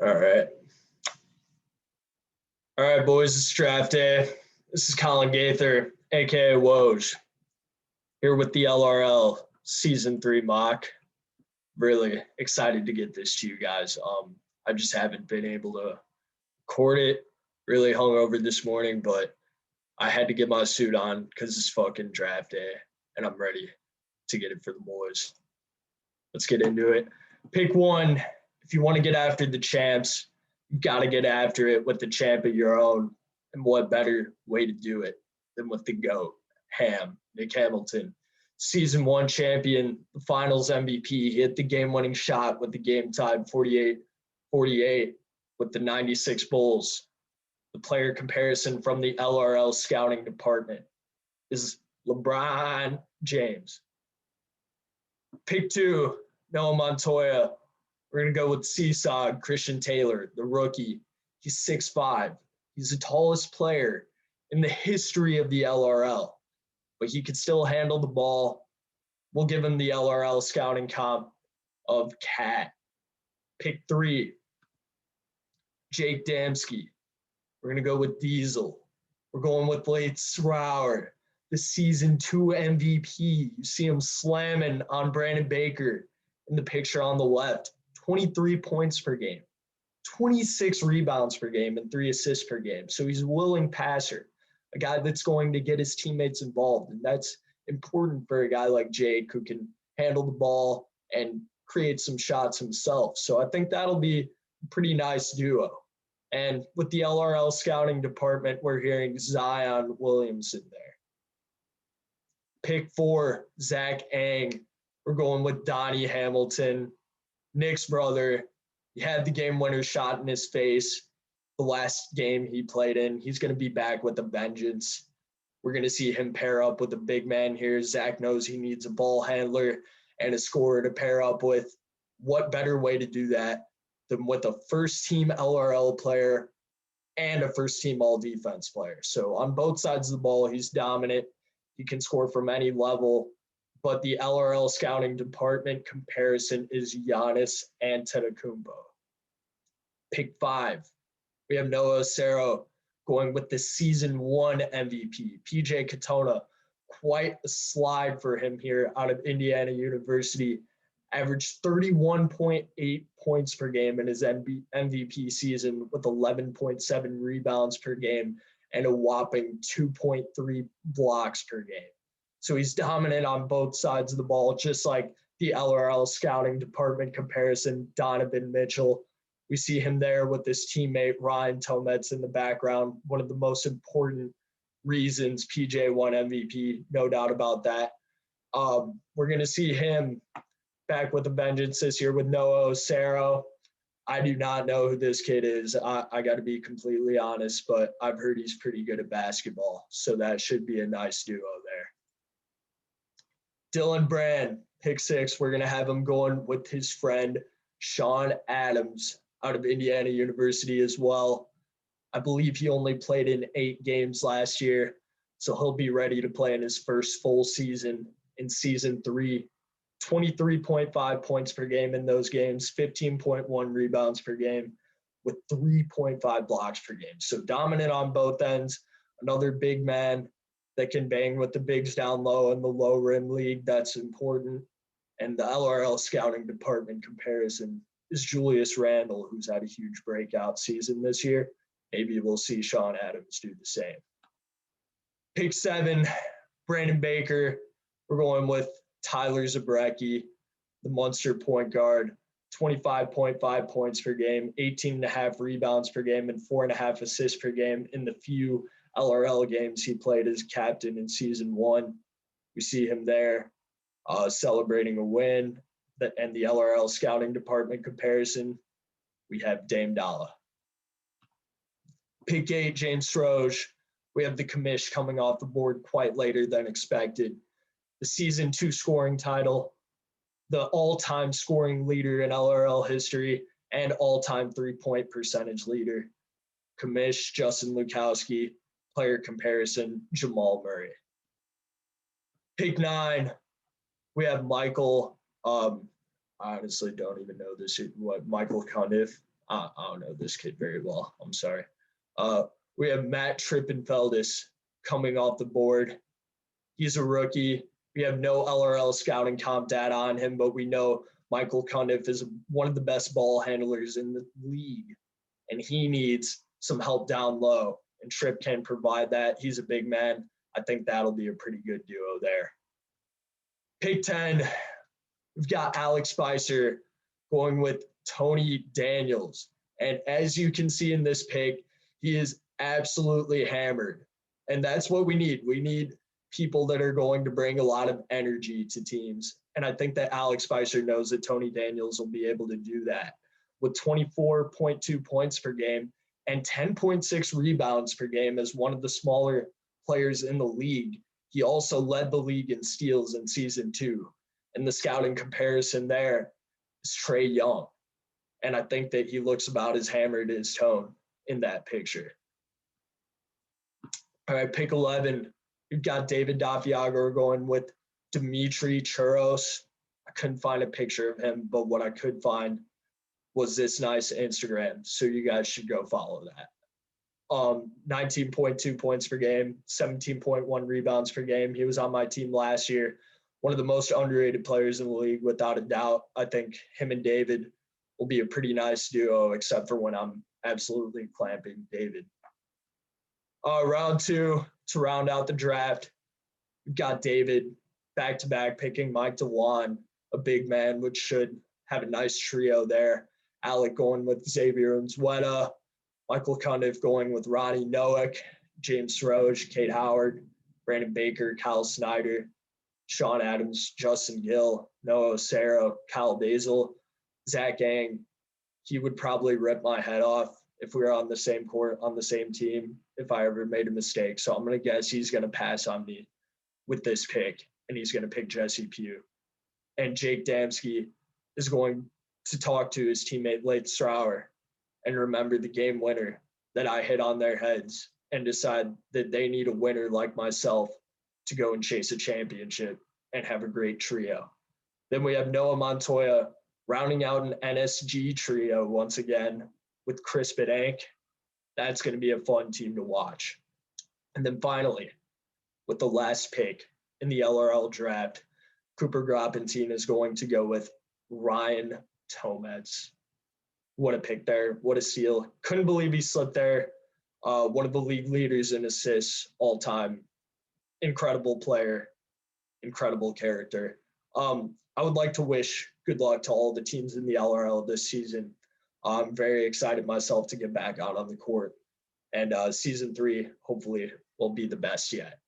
All right. All right, boys, it's draft day. This is Colin Gaither, aka Woj, here with the LRL Season 3 mock. Really excited to get this to you guys. I just haven't been able to record it. Really hungover this morning, but I had to get my suit on because it's fucking draft day, and I'm ready to get it for the boys. Let's get into it. Pick one. If you want to get after the champs, you got to get after it with the champ of your own. And what better way to do it than with the GOAT, Nick Hamilton. Season 1 champion, the finals MVP. He hit the game-winning shot with the game tied 48-48 with the 96 Bulls. The player comparison from the LRL scouting department is LeBron James. Pick 2, Noah Montoya. We're going to go with Seesaw, Christian Taylor, the rookie. He's 6'5". He's the tallest player in the history of the LRL, but he could still handle the ball. We'll give him the LRL scouting comp of Cat. Pick 3, Jake DAMSK. We're going to go with Diesel. We're going with Blake Srouer, the Season 2 MVP. You see him slamming on Brandon Baker in the picture on the left. 23 points per game, 26 rebounds per game, and 3 assists per game. So he's a willing passer, a guy that's going to get his teammates involved. And that's important for a guy like Jake who can handle the ball and create some shots himself. So I think that'll be a pretty nice duo. And with the LRL scouting department, we're hearing Zion Williamson there. Pick 4, Zach Ang. We're going with Donnie Hamilton, Nick's brother. He had the game winner shot in his face the last game he played in. He's going to be back with a vengeance. We're going to see him pair up with a big man here. Zach knows he needs a ball handler and a scorer to pair up with. What better way to do that than with a first-team LRL player and a first-team all-defense player? So on both sides of the ball, he's dominant. He can score from any level. But the LRL scouting department comparison is Giannis Antetokounmpo. Pick 5, we have Noah OSEARU going with the Season 1 MVP. PJ Katona, quite a slide for him here out of Indiana University. Averaged 31.8 points per game in his MVP season with 11.7 rebounds per game and a whopping 2.3 blocks per game. So he's dominant on both sides of the ball, just like the LRL scouting department comparison, Donovan Mitchell. We see him there with his teammate, Ryan Tomets, in the background. One of the most important reasons PJ won MVP, no doubt about that. We're going to see him back with a vengeance this year with Noah OSEARU. I do not know who this kid is. I got to be completely honest, but I've heard he's pretty good at basketball. So that should be a nice duo there. Dylan Brand, pick 6. We're going to have him going with his friend, Sean Adams, out of Indiana University as well. I believe he only played in 8 games last year, so he'll be ready to play in his first full season in Season 3. 23.5 points per game in those games, 15.1 rebounds per game with 3.5 blocks per game. So dominant on both ends. Another big man that can bang with the bigs down low in the low rim league. That's important. And the LRL scouting department comparison is Julius Randle, who's had a huge breakout season this year. Maybe we'll see Sean Adams do the same. Pick 7, Brandon Baker. We're going with Tyler Zabrecki, the Munster point guard, 25.5 points per game, 18.5 rebounds per game, and 4.5 assists per game in the few LRL games he played as captain in Season 1. We see him there celebrating a win. And the LRL scouting department comparison, we have Dame Dalla. Pick 8, James SROGE. We have the commish coming off the board quite later than expected. The Season 2 scoring title, the all-time scoring leader in LRL history, and all-time three-point percentage leader. Commish, Justin Lukowski. Player comparison, Jamal Murray. Pick 9, we have Michael. I honestly don't even know Michael Cundiff. I don't know this kid very well. I'm sorry. We have Matt Trippenfeldis coming off the board. He's a rookie. We have no LRL scouting comp data on him, but we know Michael Cundiff is one of the best ball handlers in the league, and he needs some help down low, and Tripp can provide that. He's a big man. I think that'll be a pretty good duo there. Pick 10, we've got ALEC Spicer going with Tony Daniels. And as you can see in this pick, he is absolutely hammered. And that's what we need. We need people that are going to bring a lot of energy to teams. And I think that ALEC Spicer knows that Tony Daniels will be able to do that. With 24.2 points per game and 10.6 rebounds per game as one of the smaller players in the league, he also led the league in steals in season 2. And the scouting comparison there is Trae Young. And I think that he looks about as hammered as Tone in that picture. All right, pick 11. We've got David Dafiago going with Dimitri Churros. I couldn't find a picture of him, but what I could find was this nice Instagram. So you guys should go follow that. 19.2 points per game, 17.1 rebounds per game. He was on my team last year. One of the most underrated players in the league, without a doubt. I think him and David will be a pretty nice duo, except for when I'm absolutely clamping David. Round 2, to round out the draft, we've got David back-to-back picking Mike DeWan, a big man, which should have a nice trio there. ALEC going with Xavier Unzueta, Michael Cundiff going with Ronnie Noack, James SROGE, Kate Howard, Brandon Baker, Kyle Snyder, Sean Adams, Justin Gill, Noah OSEARU, Kyle Basil, Zach Gang. He would probably rip my head off if we were on the same court, on the same team, if I ever made a mistake. So I'm going to guess he's going to pass on me with this pick, and he's going to pick Jesse Pugh. And Jake DAMSK is going to talk to his teammate Late Strauer and remember the game winner that I hit on their heads and decide that they need a winner like myself to go and chase a championship and have a great trio. Then we have Noah Montoya rounding out an NSG trio once again with Chris Bedank. That's going to be a fun team to watch. And then finally, with the last pick in the LRL draft, Cooper Groppenstein is going to go with Ryan Tomets. What a pick there. What a steal. Couldn't believe he slipped there. One of the league leaders in assists all time. Incredible player. Incredible character. I would like to wish good luck to all the teams in the LRL this season. I'm very excited myself to get back out on the court. And season 3, hopefully, will be the best yet.